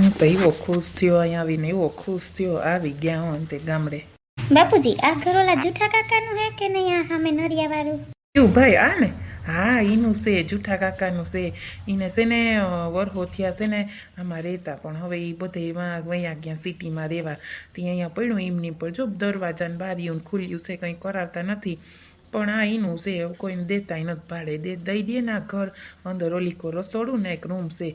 હું તો એવો ખુશ થયો, અહીંયા આવીને એવો ખુશ થયો, આવી ગયા હું તે ગામડે. બાપુજી આ ઘર ઓલા જૂઠા કાકાનું હે કે નહીં? આ સામે નરિયા વાળું એવું ભાઈ આ ને? હા એનું છે, જૂઠા કાકાનું છે. એને છે ને વરહો થયા છે ને આમાં રહેતા, પણ હવે એ બધે વયા ગયા સિટીમાં રહેવા. તે અહીંયા પડ્યું એમની પર જો દરવાજાને બારીઓ ખુલ્યું છે, કંઈ કરાવતા નથી. પણ આ એનું છે, કોઈને દેતાય નથી ભાડે. દઈ દે ને આ ઘર અંદર ઓલી કો રસોડું ને એક રૂમ છે,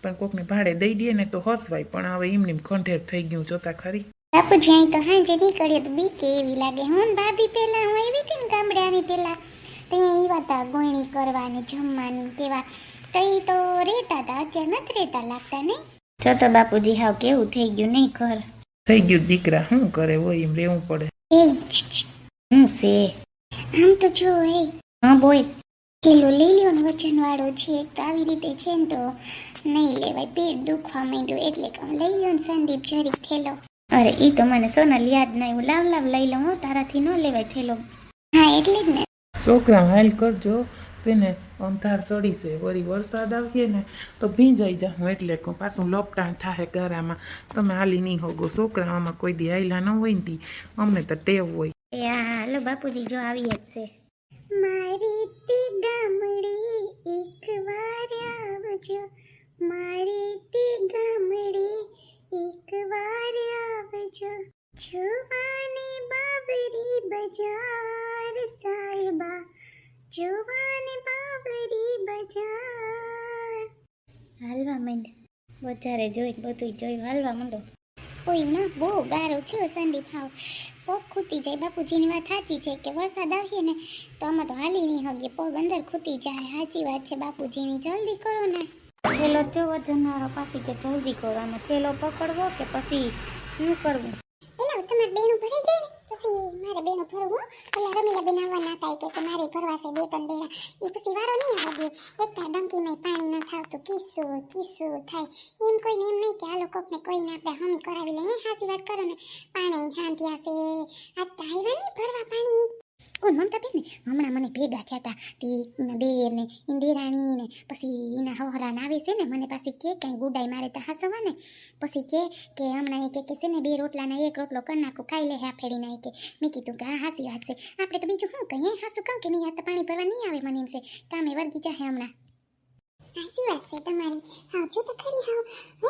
પણ કોકને ભાડે દઈ દે ને તો હસવાય. પણ હવે એમની ખંડેર થઈ ગયું, જોતા ખરી. બાપુજી અહીં તો હાંજે નીકળીએ તો બીક એવી લાગે. હું ભાભી પેલા હું એવી હતી ને ગામડે આવી પેલા તો એવા હતા ગોયણી કરવાની જમવાનું કેવા કઈ તો રહેતા હતા, અત્યારે નથી રહેતા લાગતા નહીં. જો તો બાપુજી હાવ કેવું થઈ ગયું નહીં ઘર થઈ ગયું. દીકરા શું કરે, હોય એમ રહેવું પડે. હું છે આમ તો જો એ હા બોલ કિલો લઈ લ્યો ને વજન વાળો છે એક તો આવી રીતે છે ને તો નહીં લેવાય, પેટ દુખવા માંડ્યું એટલે કહું લઈ લ્યો ને સંદીપ જરીક થેલો. અરે ઈ તો મને સોનલ યાદ નહીં, હું લાવ લઈ લઉં હો, તારાથી ન લેવાય થેલો. હા એટલે જ ને છોકરા હાલ કરજો છે ને, અંધાર સડી છે, વળી વરસાદ આવીએ ને તો ભીંજાઈ જાઉં, એટલે કહું પાછું લપટાણ થાય ગારામાં. તમે હાલી નહીં હોગો, છોકરાઓમાં કોઈ દી હાયલા ન હોય ને અમને તો ટેવ હોય. હાલો બાપુજી જો આવી જ છે. મારી તે ગામડી એક વાર આવજો, મારી તે ગામડી એક વાર આવજો, જોવાને બાબરી બજાર સાહેબા, જોવાને બાબરી બજાર. હાલવા માંડ બજારે જોઈ બધું જોઈ હાલવા માંડો. ઓય માં બહુ ગારો છે સંદીપ, હાવ પગ ખૂટી જાય. બાપુજીની વાત સાચી છે કે વરસાદ આવીએ ને તો આમાં તો હાલી નહીં હોગીએ, પગ અંદર ખૂટી જાય. સાચી વાત છે બાપુજીની. જલ્દી કરો ને થેલો જો વજનવાળો પાછી કે જલ્દી કરો. આમાં થેલો પકડવો કે પછી શું કરવું? એલા તમારે બેનું ભરાઈ જાય ને પછી મારે બેનું ભરવું. ઓલા રમીલા બનાવવાના હતા કે મારે ભરવાશે 2-3 બેડા, એ પછી વારો નહીં આવે. એકતા ડંકીમાં પાણી ન થાવતું કિસ્સુર કિસ્સુર થાય. એમ કોઈને એમ નહીં કે હાલો કોકને કોઈને આપણે હમી કરાવી લઈએ. હાસી વાત કરો ને, પાણી હાંધ્યા છે આ આવ્યા નહીં ભરવા પાણી. કોણ મમતા બેન ને હમણાં મને ભેગા થયા હતા તે બેર ને ઇન્દિરાણી ને પછી એના હવરાન આવે છે ને મને પાછી કે કંઈ ગુડાઈ મારે તો હાસવા ને પછી કે હમણાં એ કે છે ને 2 રોટલાના 1 રોટલો કરી નાખું ખાઈ લે હા ફેડી ના કે. મેં કીધું કે હા હાસી વાત છે, આપણે તો બીજું શું કહીએ હાસું કહું કે નહીં આ તો પાણી ભરવા નહીં આવે મને એમ છે, કામે વર્ગી જાહે હમણાં. સાચી વાત છે તમારી. હા જો તો ખરી હા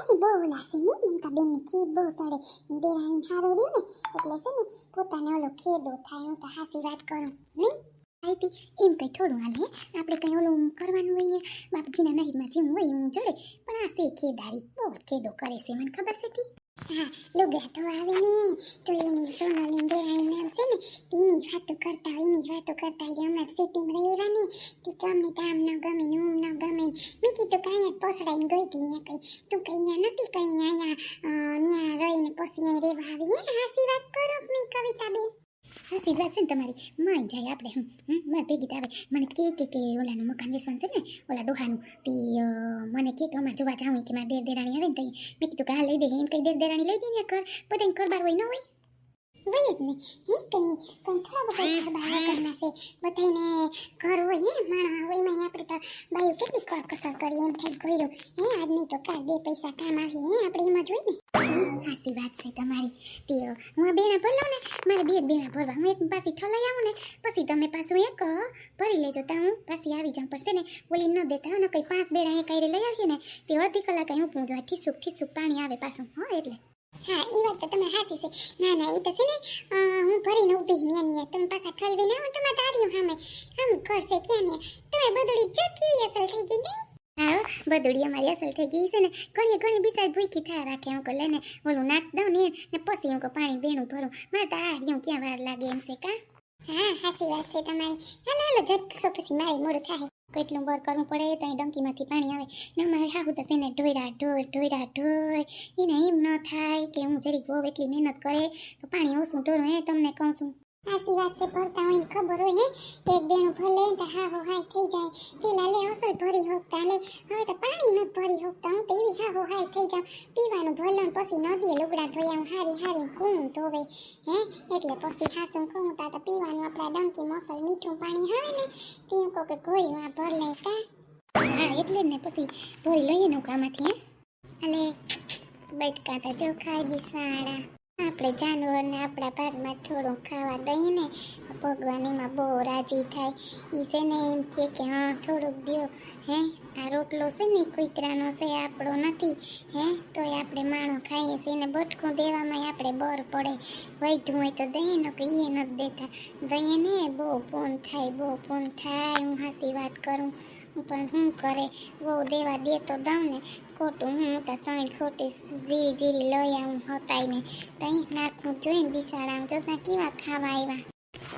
હે બહુ લાશે નહીં મમતા બેન ની ખીર બહુ સડે. ઇન્દિરાણી હારું રહ્યું ને એટલે છે ને પોતાને ઓલો ખેદો થાય. હું તો હાસી વાત કરું નહીં આઈતી એમ કંઈ થોડું હાલે. આપણે કંઈ ઓલું કરવાનું હોય ને બાપજીના નહીમાં જેમ હોય એમ જોડે, પણ આ છે ખેદારી બહુ ખેદો કરે છે મને ખબર છે તી. હા લુગડા તો આવે ને તો એની સોનલ ઇન્દિરાણી નામ છે ને એની જ વાતો કરતા હોય, એની જ વાતો કરતા હોય. હમણાં સિટીમાં રહેવા ને કે ગમે તામ ન ગમે ને ઊમ ન ગમે. મેં કીધું કે અહીંયા પોસડાઈને ગઈ હતી ને કંઈ તું કંઈ અહીંયા નથી કંઈ અહીંયા રહીને પછી અહીંયા રહેવા આવી. હાસી વાત કરો નહીં કવિતા બેન? હાસી વાત છે ને તમારી. માઈ જાય આપણે મારે ભેગી આવે મને કે ઓલાનું મકાન વેચવાનું છે ને ઓલા ડોહાનું તે મને કે અમારે જોવા જાઉં કે મારા દેરાણી આવે ને તો મેં કીધું કે હા લઈ દે એમ કંઈ દેરાણી લઈ દે ને ઘર બધાને ઘર બાર હોય ન હોય હોય જ ને હે કંઈ થોડા બધા ઘર બાર વગરના છે બધાને ઘર હોય હે માણા હોય એમાં આપણે તો બાયું કેટલી કસર કરીએ એમ થાય ગોયરો હે આજ નહીં તો કાલ 2 પૈસા કામ આવીએ હે આપણે એમાં જોઈ ને. હાસી વાત છે તમારી. તે હું આ બેના ભર લઉં ને મારે 2 બેના ભરવા. હું એક પાછી ઠલાઈ આવું ને પછી તમે પાછું એક ભરી લેજો તા હું પાછી આવી જાઉં. પડશે ને બોલી ન દેતા ને કંઈ 5 બેડા એક આયરે લઈ આવીએ ને તે અડધી કલાક અહીં ઊભું જો ઠીસુક પાણી આવે પાછું. હા એટલે હા એ વાત તો તમે હાસી છે. ના એ તો છે ને હું ભરીને ઊભી ન્યા તમે પાછા ઠલવી ના તમારે તાર્યું સામે આમ કરશે ક્યાં ને તમે બદડી જ કેવી અસલ થઈ ગઈ નહીં? હા બદડી અમારી અસલ થઈ ગઈ છે ને. ઘણી બિસાડ ભૂખી થયા રાખે હું કહું લઈને ઓલું નાખ દઉં ને પછી હું પાણી બેણું ભરું. મારે તો આ રહ્યું ક્યાં વાર લાગે એમ છે કા? હા હાસી વાત છે તમારી. હાલો જટ કરો પછી મારી મોડું થાય. કેટલું બર કરવું પડે ત્યાં ડંકીમાંથી પાણી આવે ને મારે હાહુ તો છે ને ઢોય એને એમ ન થાય કે હું જરીક બહુ એટલી મહેનત કરે તો પાણી ઓછું ઢોરું હે તમને કહું છું. સાચી વાત છે. ભરતા હોય ને ખબર હોય હે એક બેનું ભલે તો હાહો હાય થઈ જાય. પેલા લે અસલ ભરી હોકતા લે હવે તો પાણી નથી ભરી હોકતા. હું તો એવી હાહો હાય થઈ જાઉં પીવાનું ભલે પછી નદીએ લુગડા ધોયા હું હારી કું ધોવે હે એટલે પછી હાસું કહું તા તો પીવાનું આપણા ડંકી મસલ મીઠું પાણી આવે ને તેમ કહું કે ગોયું આ ભર લે કા. હા એટલે જ ને પછી ભરી લઈએ ને કામાંથી હે એટલે બટકા તો જો ખાય બિસાડા. આપણે જાનવરને આપણા ભાગમાં થોડું ખાવા દઈએ ને, ભગવાન એમાં બહુ રાજી થાય. એ છે ને એમ કે હા થોડુંક દ્યો. હે આ રોટલો છે ને કૂતરાનો છે, આપણો નથી. હે તોય આપણે માણો ખાઈએ છીએ ને બટકું દેવામાં આપણે બર પડે. વૈધું હોય તો દઈએ ને કે એ નથી દેતા. દઈએ ને બહુ પૂન થાય, બહુ પૂન થાય. હું હાચી વાત કરું પણ શું કરે, બહુ દેવા દે તો દઉં ને. ખોટું હું તો સાઈડ ખોટી જીરી જીરી લઈ આવું હતાઈને તઈ નાખવું જોઈએ ને. બિસાડા જોતા કેવા ખાવા આવ્યા,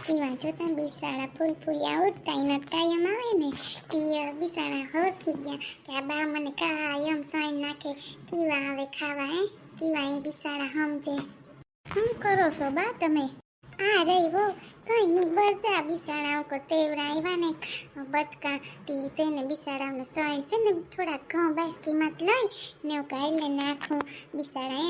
કેવા જોતા બિસાડા ફૂલ ફૂલિયા ઉઠતા એને કાયમ આવે ને તે બિસાડા હરખી ગયા કે આ બા મને કાયમ સાઈડ નાખે. કેવા આવે ખાવા, હે કેવા એ બિસાડા સમજે. શું કરો છો બા તમે? આ રહી હો કઈ નહીં બજા બિસાડા કો તેવરા આવ્યા ને બચકા તી છે ને બિસાડાને સણ છે ને થોડાક ઘઉં બાસ્કીમાં લઈ ને હું કાઢી નાખું. બિસાડા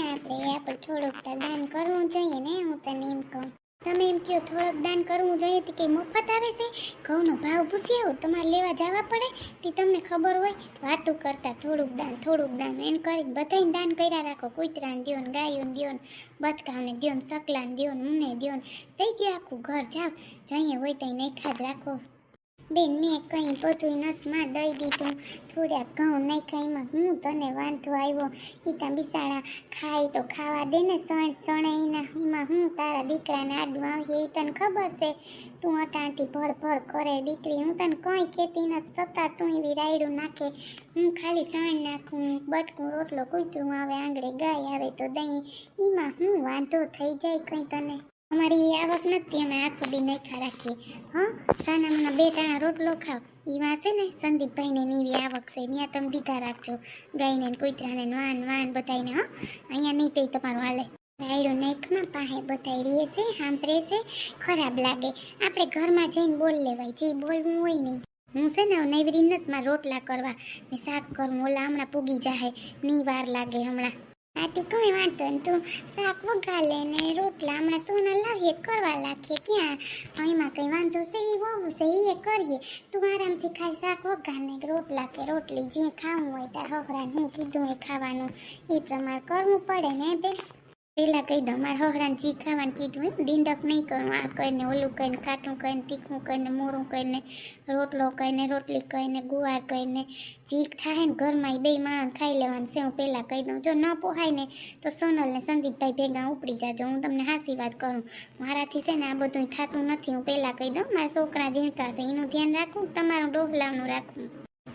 આપણે થોડુંક તો દાન કરવું જોઈએ ને. હું તને એમ કહું, તમે એમ કહો થોડુંક દાન કરવું જોઈએ તે કંઈ મફત આવે છે? ઘઉંનો ભાવ પૂછી આવો, તમારે લેવા જવા પડે તે તમને ખબર હોય. વાતું કરતા થોડુંક દાન એને કરીને બધાને દાન કર્યા રાખો. કૂતરાને દ્યો ને, ગાયોને દ્યો ને, બતકાને દ્યો ને, સકલાને દ્યો ને, મને દ્યો ને, થઈ ગયું આખું ઘર. જાવ જઈએ હોય ત્યાં નાખ્યા જ રાખો. બેન મેં કંઈ બધું નસમાં દઈ દીધું, થોડાક ઘઉં નાખ્યા એમાં હું તને વાંધો આવ્યો. એ ત્યાં બિસાડા ખાય તો ખાવા દે ને, સણે એમાં હું તારા દીકરાને આડું આવીએ એ તને ખબર છે. તું અટાણથી ભડ કરે દીકરી, હું તને કંઈ ખેતી નથી છતાં તું એવી રાયડું નાખે. હું ખાલી સણ નાખું, બટકું રોટલો કૂતરું આવે, આંગળે ગાય આવે તો દહીં, એમાં હું વાંધો થઈ જાય કંઈ તને? અમારી આવક નથી, અમે આખો દી નાખ્યા રાખીએ. હા સાનામના 2 ટાણા રોટલો ખાવ, એમાં છે ને સંદીપભાઈને નીવી આવક છે, ત્યાં તમે દીધા રાખજો ગાયને કૂતરાને વાન બધાને. હા અહીંયા નહીં તો તમારું હાલે. રાયડું નાખમાં પાસે બધા રહે છે, સાંભળે છે, ખરાબ લાગે. આપણે ઘરમાં જઈને બોલ લેવાય, જે બોલવું હોય નહીં. હું છે ને નૈવરી નથી મારા રોટલા કરવા ને શાક કરવું, ઓલા હમણાં પૂગી જાય ની વાર લાગે હમણાં. આથી કોઈ વાંધો ને તું શાક વઘાર લે ને રોટલા હમણાં સોના લાવીએ કરવા લાગીએ. ક્યાં એમાં કંઈ વાંધો છે, એ વહુ છે એ કરીએ. તું આરામથી ખાલી શાક વઘાર ને રોટલા કે રોટલી જે ખાવું હોય તાર હહરાને હું કીધું એ ખાવાનું એ પ્રમાણે કરવું પડે ને બેન. પહેલાં કહી દઉં મારા હહરાને જે ખાવાનું કીધું હોય ડીંડક નહીં કરું. આ કરીને ઓલું કરીને, કાટું કરીને, તીખું કરીને, મોરું કરીને, રોટલો કરીને, રોટલી કરીને, ગુવાર કરીને, જે થાય ને ઘરમાં એ 2 માણસ ખાઈ લેવાનું છે. હું પહેલાં કહી દઉં, જો ન પોહાય ને તો સોનલ ને સંદીપભાઈ ભેગા ઉપડી જાજો. હું તમને હાસી વાત કરું, મારાથી છે ને આ બધું થતું નથી. હું પહેલાં કહી દઉં, મારા છોકરા ઝીણકા છે એનું ધ્યાન રાખવું, તમારું ડોબલાનું રાખવું.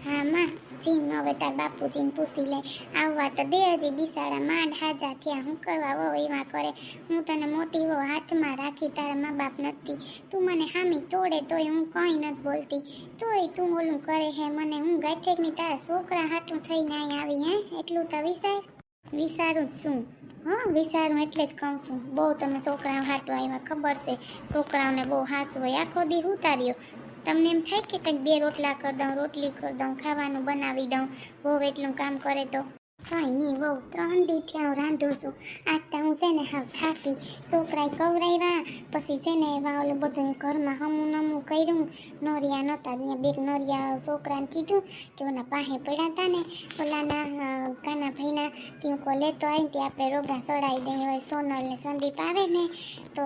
હા માં જીમ હવે તાર બાપુજીને પૂછી લે. આવવા તો દે હજી બિસાડા માંડ હાજા થયા, હું કરવા વહુ એવા કરે. હું તને મોટી વહુ હાથમાં રાખી, તારા મા બાપ નથી. તું મને હામી તોડે તોય હું કંઈ નથી બોલતી, તોય તું ઓલું કરે હે મને. હું ગાંઠેકની તારા છોકરા હાટું થઈને અહીં આવી. હે એટલું તો વિચારું જ શું? હા વિચારું એટલે જ કહું છું. બહુ તમે છોકરાઓ હાટું આવ્યા, ખબર છે છોકરાઓને બહુ હાસું હોય. આખો દી ઉતાર્યો તમને એમ થાય કે કંઈક 2 રોટલા કરી દઉં, રોટલી કરી દઉં, ખાવાનું બનાવી દઉં. બહુ એટલું કામ કરે તો કંઈ નહીં. બહુ 3 દી થયા હું રાંધું છું. આજ તો હું છે ને હાવ થાકી. છોકરાએ કવરાવ્યા પછી છે ને એવા ઓલું બધું ઘરમાં હમું કર્યું. નોરિયા નહોતા, ત્યાં 2 નોરિયા છોકરાને કીધું કે ઓના પાસે પડ્યા હતા ને ઓલાના કાના ભાઈના ત્યાં કો લેતો આવી તે આપણે રોગા સડાવી દઈએ. હવે સોનલ ને સંદીપ આવે ને તો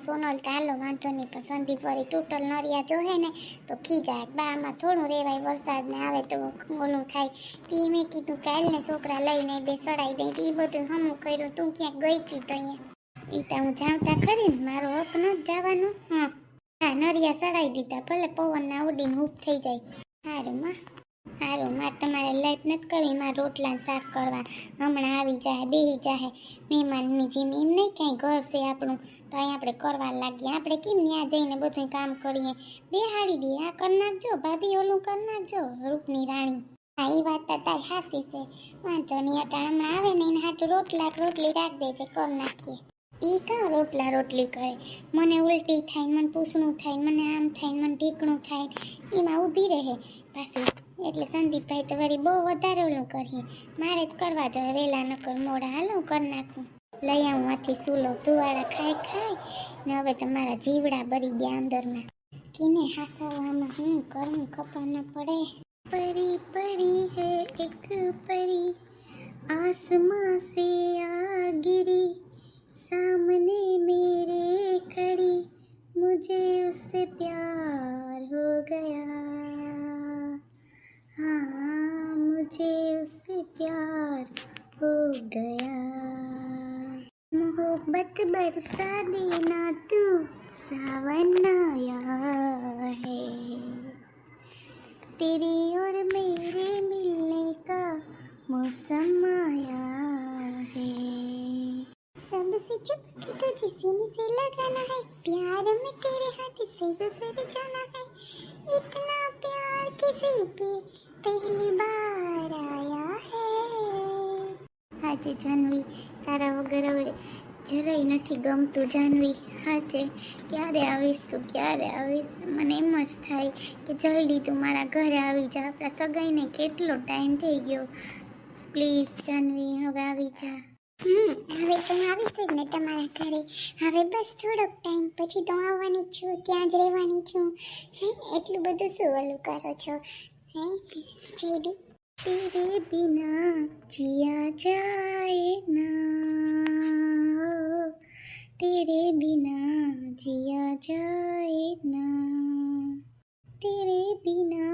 સોનલ તો હાલો વાંધો નહીં, પણ સંદીપ વળી તૂટલ નોરિયા જોહે ને તો ખીજાય. બામાં થોડું રેવાય, વરસાદ ને આવે તો ઓલું થાય. તે મેં કીધું કાલ ને છોકરા લઈને 2 સડાઈ દઈ. એ બધું હમું કર્યું. તું ક્યાંક ગઈ હતી તો અહીંયા એ તો હું જાવતા ખરી ને, મારો હક ન જવાનું. હા નરિયા સડાઈ દીધા, ભલે પવનના ઉડીને હૂપ થઈ જાય. સારું માં તમારે લાઈટ નથી કરવી, મારા રોટલા શાક કરવા હમણાં આવી જાય, બેહી જાય મહેમાનની જેમ. એમ નહીં કાંઈ ઘર છે આપણું તો અહીં આપણે કરવા લાગીએ. આપણે કેમ ત્યાં જઈને બધું કામ કરીએ, બેહાડી દઈએ. આ કરી નાખજો ભાભી, ઓલું કરી નાખજો રૂપની રાણી. હા એ વાત તો તારી હાસી છે, વાંધો નહીં. અટાણ હમણાં આવે ને એને હાટું રોટલી રાખ દેજે, કરી નાખીએ. એ કાં રોટલી કરે, મને ઉલટી થાય, મને પૂછણું થાય, મને આમ થાય, મને ઢીકણું થાય, એમાં ઊભી રહે પાછી. એટલે સંદીપભાઈ તો વળી બહુ વધારે ઓલું કરીએ. મારે જ કરવા જોઈએ વહેલા નકર મોડા. હાલો કરી નાખું, લઈ આવું આથી સૂલો. ધુવાડા ખાઈ ને હવે તમારા જીવડા બરી ગયા અંદરમાં. કીને હાસાવામાં હું કરું ખબર ન પડે. परी परी है एक परी आसमां से मुझे उससे प्यार हो गया, हाँ मुझे उससे प्यार हो गया, मोहब्बत बरसा देना तू सावन आया है, तेरे और मेरे मिलने का मौसम आया है, सबसे चुपके तुझे सीने से लगाना है, प्यार में तेरे हाथ से गुजर जाना है, इतना प्यार किसी पे पहली बार आया है। हाचे जानवी तारा वगैरह હવે જરાય નથી ગમતું જાનવી, હાચે ક્યારે આવીશ તું, ક્યારે આવીશ? મને એમ જ થાય કે જલ્દી તું મારા ઘરે આવી જા, આપણા સગાઈને કેટલો ટાઈમ થઈ ગયો, પ્લીઝ જાનવી હવે આવી જા. હવે તો આવીશ જ ને તમારા ઘરે, હવે બસ થોડોક ટાઈમ પછી તો આવવાની છું, ત્યાં જ રહેવાની છું. હે એટલું બધું શું ઓલું કરો છો? હે જયદીપ, तेरे बिना जिया जाए ना, तेरे बिना जिया जाए ना, तेरे बिना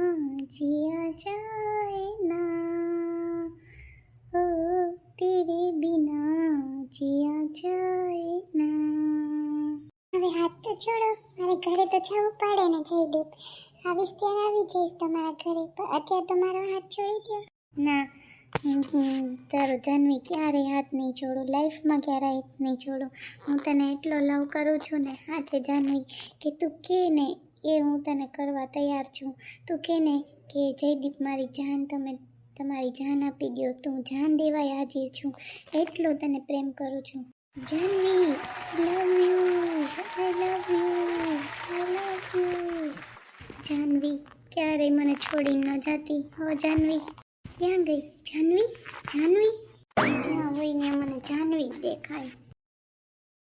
जिया जाए ना, ओ तेरे बिना जिया जाए ना. હવે હાથ તો છોડો, મારે ઘરે તો જવું પડે ને જયદીપ, આવીશ ત્યારે આવી જઈશ તમારા ઘરે, પણ અત્યારે તો મારો હાથ છોડી દો. ના તારો જાનવી ક્યારેય હાથ નહીં છોડું, લાઈફમાં ક્યારેય હાથ નહીં છોડું, હું તને એટલો લવ કરું છું ને હાથે જાનવી, કે તું કે ને એ હું તને કરવા તૈયાર છું. તું કે ને કે જયદીપ મારી જાન, તમે તમારી જાન આપી દો, તું જાન દેવાય હાજર છું, એટલો તને પ્રેમ કરું છું. Janvi love you, I love you, I love you. Janvi ક્યારેય મને છોડી ન જાતી હો. જાનવી ક્યાં ગઈ? જાનવી, જાનવી જ્યાં હોય ને મને જાનવી દેખાય.